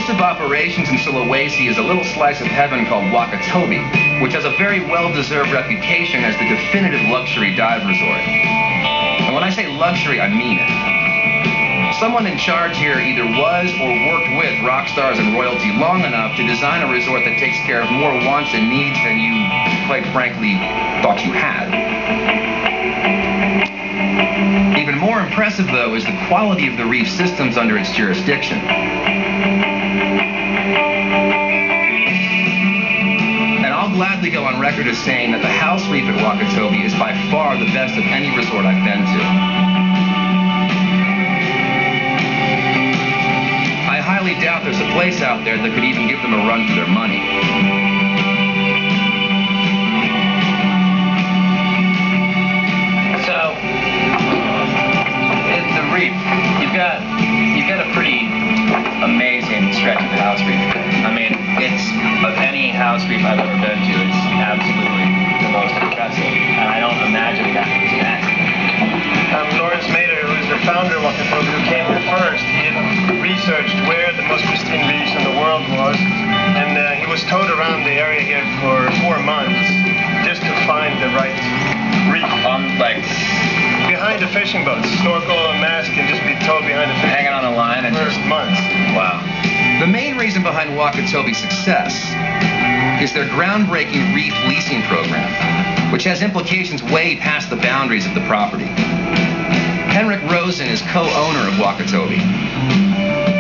base of operations in Sulawesi is a little slice of heaven called Wakatobi, which has a very well-deserved reputation as the definitive luxury dive resort. And when I say luxury, I mean it. Someone in charge here either was or worked with rock stars and royalty long enough to design a resort that takes care of more wants and needs than you, quite frankly, thought you had. Even more impressive, though, is the quality of the reef systems under its jurisdiction. And I'll gladly go on record as saying that the house reef at Wakatobi is by far the best of any resort I've been to. I highly doubt there's a place out there that could even give them a run for their money. You've got a pretty amazing stretch of the house reef. I mean, it's of any house reef I've ever been to, it's absolutely the most impressive. And I don't imagine that was an accident. Lawrence Mader, who is the founder of Wakatobi, who came here first, he had researched where the most pristine reefs in the world was, and he was towed around the area here for 4 months just to find the right reef. Behind the fishing boats, snorkel and mask can just be towed behind the fishing hanging on a line and first months. Wow. The main reason behind Wakatobi's success is their groundbreaking reef leasing program, which has implications way past the boundaries of the property. Henrik Rosen is co-owner of Wakatobi.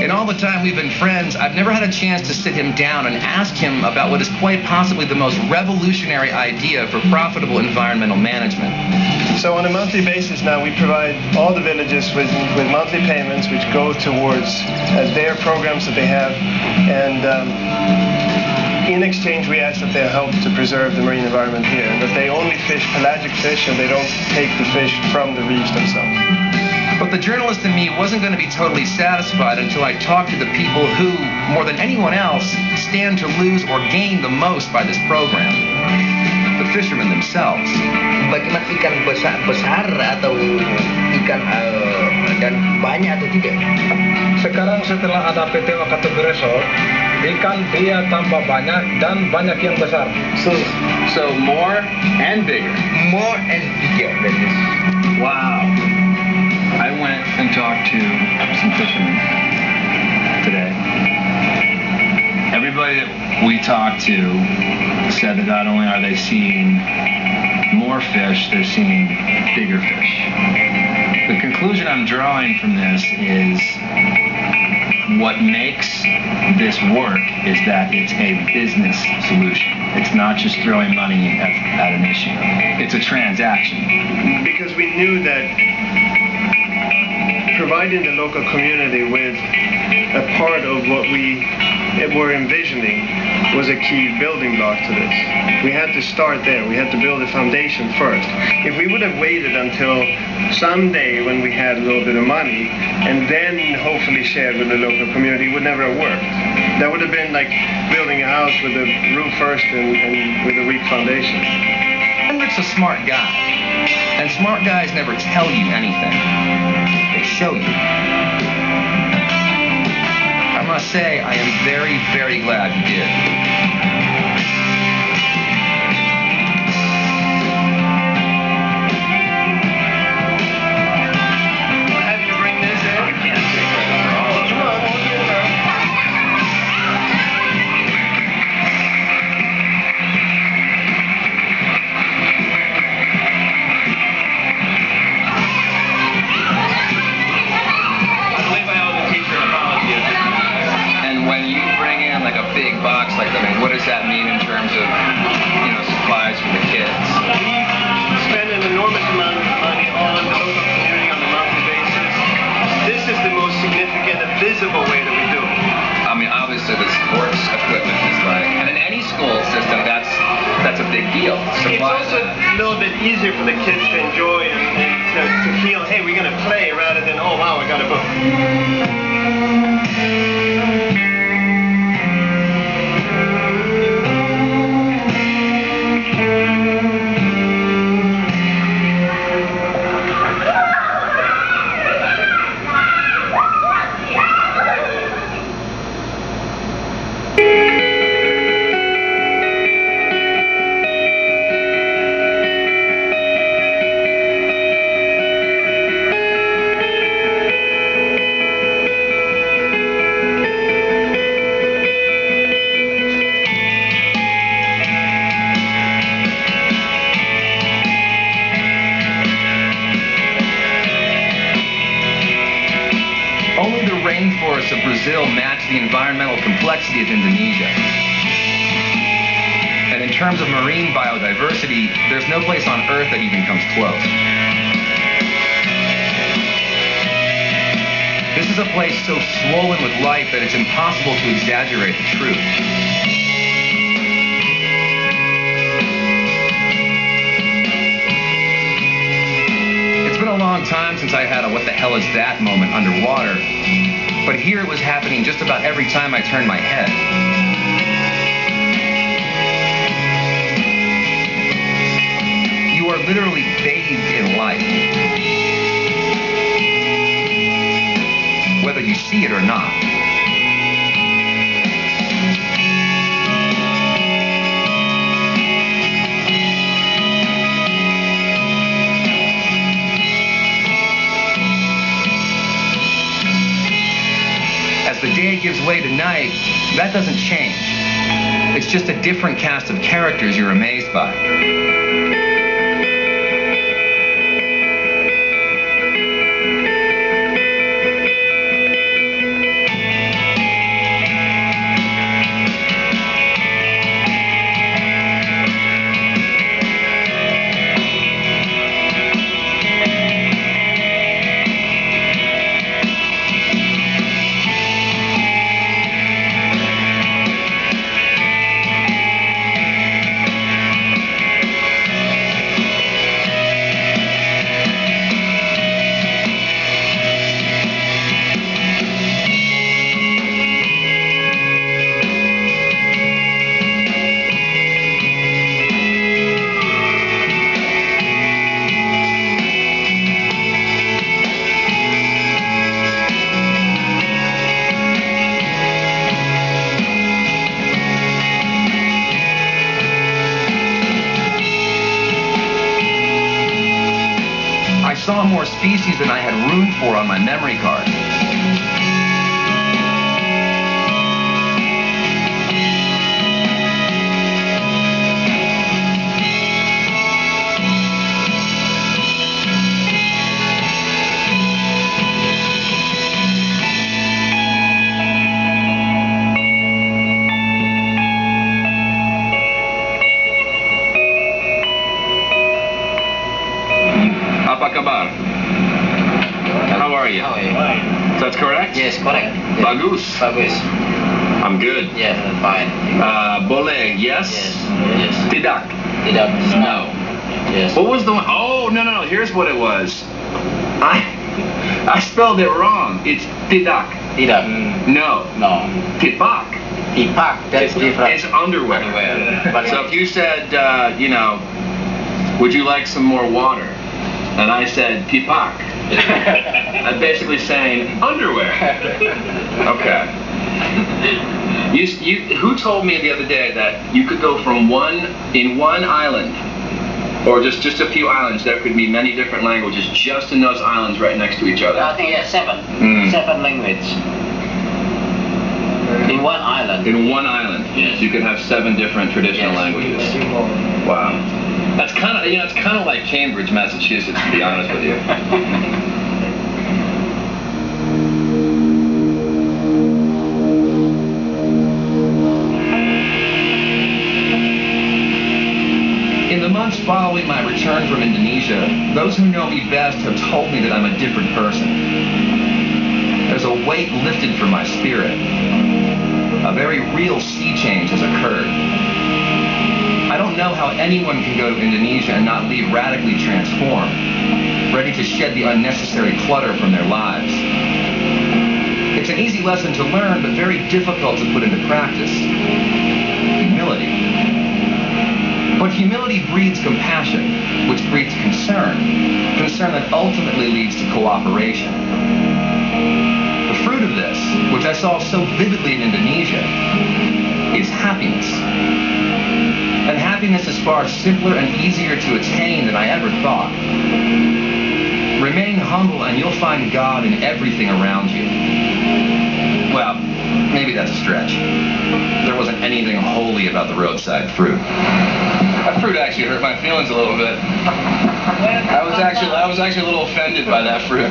In all the time we've been friends, I've never had a chance to sit him down and ask him about what is quite possibly the most revolutionary idea for profitable environmental management. So on a monthly basis now, we provide all the villages with monthly payments which go towards their programs that they have, and in exchange we ask that they help to preserve the marine environment here, and that they only fish pelagic fish and they don't take the fish from the reefs themselves. But the journalist in me wasn't going to be totally satisfied until I talked to the people who, more than anyone else, stand to lose or gain the most by this program. The fishermen themselves. Bagaimana ikan besar atau ikan dan banyak atau tidak? Sekarang setelah ada PT Wakatobi Resort, ikan dia tambah banyak dan banyak yang besar. So more and bigger. More and bigger. That is. Wow. I went and talked to some fishermen today. Everybody that we talked to said that not only are they seeing more fish, they're seeing bigger fish. The conclusion I'm drawing from this is what makes this work is that it's a business solution. It's not just throwing money at an issue. It's a transaction. Because we knew that providing the local community with a part of what we were envisioning was a key building block to this. We had to start there. We had to build a foundation first. If we would have waited until someday when we had a little bit of money and then hopefully shared with the local community, it would never have worked. That would have been like building a house with a roof first and with a weak foundation. Henrik's a smart guy, and smart guys never tell you anything. They show you. I must say, I am very, very glad you did. What does that mean in terms of, supplies for the kids? We spend an enormous amount of money on the local community on a monthly basis. This is the most significant and visible way that we do it. I mean, obviously the sports equipment is and in any school system, that's a big deal. It's also a little bit easier for the kids to enjoy and to feel, hey, we're going to play rather than, oh, wow, I got a book. rainforests of Brazil match the environmental complexity of Indonesia. And in terms of marine biodiversity, there's no place on Earth that even comes close. This is a place so swollen with life that it's impossible to exaggerate the truth. It's been a long time since I had a what the hell is that moment underwater, but here it was happening just about every time I turned my head. You are literally bathed in life, whether you see it or not. As the day gives way to night, that doesn't change. It's just a different cast of characters you're amazed by. I saw more species than I had room for on my memory card. Apa kabar? How are you? How are you? That's correct? Yes, correct. Yes. Bagus. Bagus. I'm good. Yes, fine. Boleh, yes? Yes. Yes. Tidak. Tidak. No. Yes. What was the one? Oh, no. Here's what it was. I spelled it wrong. It's tidak. Tidak. No. No. Tipak. Tipak. That's different. It's underwear. But So if you said, would you like some more water? And I said, tipak. I'm basically saying underwear. Okay. Who told me the other day that you could go from one island, or just a few islands, there could be many different languages just in those islands right next to each other? I think yes, 7. 7 language. In one island. In one island, Yes. you could have 7 different traditional Yes. languages. Wow. That's kind of, it's kind of like Cambridge, Massachusetts, to be honest with you. In the months following my return from Indonesia, those who know me best have told me that I'm a different person. There's a weight lifted from my spirit. A very real sea change has occurred. I don't know how anyone can go to Indonesia and not leave radically transformed, ready to shed the unnecessary clutter from their lives. It's an easy lesson to learn, but very difficult to put into practice. Humility. But humility breeds compassion, which breeds concern that ultimately leads to cooperation. The fruit of this, which I saw so vividly in Indonesia, is happiness. And happiness is far simpler and easier to attain than I ever thought. Remain humble and you'll find God in everything around you. Well, maybe that's a stretch. There wasn't anything holy about the roadside fruit. That fruit actually hurt my feelings a little bit. I was actually a little offended by that fruit.